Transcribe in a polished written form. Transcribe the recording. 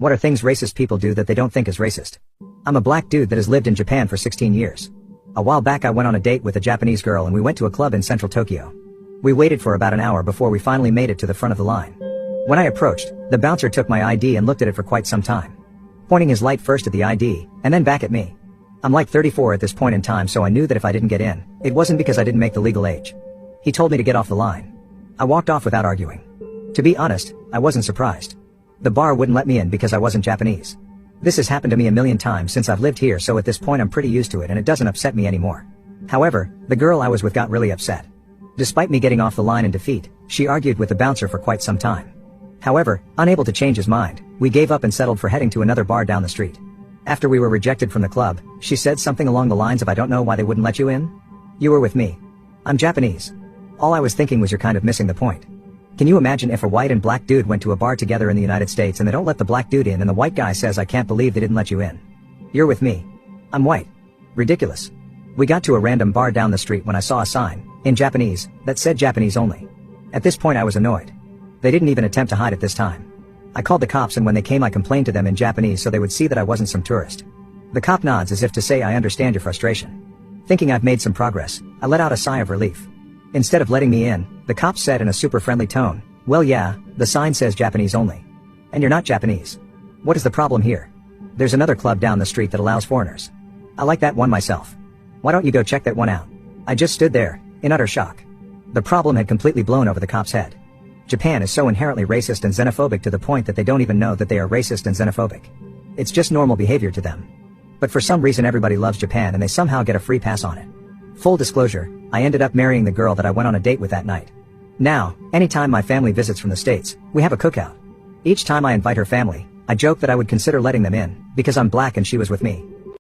What are things racist people do that they don't think is racist? I'm a black dude that has lived in Japan for 16 years. A while back I went on a date with a Japanese girl and we went to a club in central Tokyo. We waited for about an hour before we finally made it to the front of the line. When I approached, the bouncer took my ID and looked at it for quite some time, pointing his light first at the ID, and then back at me. I'm like 34 at this point in time, so I knew that if I didn't get in, it wasn't because I didn't make the legal age. He told me to get off the line. I walked off without arguing. To be honest, I wasn't surprised. The bar wouldn't let me in because I wasn't Japanese. This has happened to me a million times since I've lived here, so at this point I'm pretty used to it and it doesn't upset me anymore. However, the girl I was with got really upset. Despite me getting off the line in defeat, she argued with the bouncer for quite some time. However, unable to change his mind, we gave up and settled for heading to another bar down the street. After we were rejected from the club, she said something along the lines of, "I don't know why they wouldn't let you in. You were with me. I'm Japanese." All I was thinking was, you're kind of missing the point. Can you imagine if a white and black dude went to a bar together in the United States and they don't let the black dude in and the white guy says, "I can't believe they didn't let you in. You're with me. I'm white." Ridiculous. We got to a random bar down the street when I saw a sign, in Japanese, that said Japanese only. At this point I was annoyed. They didn't even attempt to hide it this time. I called the cops and when they came I complained to them in Japanese so they would see that I wasn't some tourist. The cop nods as if to say, "I understand your frustration." Thinking I've made some progress, I let out a sigh of relief. Instead of letting me in, the cop said in a super friendly tone, "Well yeah, the sign says Japanese only. And you're not Japanese. What is the problem here? There's another club down the street that allows foreigners. I like that one myself. Why don't you go check that one out?" I just stood there, in utter shock. The problem had completely blown over the cop's head. Japan is so inherently racist and xenophobic to the point that they don't even know that they are racist and xenophobic. It's just normal behavior to them. But for some reason everybody loves Japan and they somehow get a free pass on it. Full disclosure, I ended up marrying the girl that I went on a date with that night. Now, anytime my family visits from the States, we have a cookout. Each time I invite her family, I joke that I would consider letting them in, because I'm black and she was with me.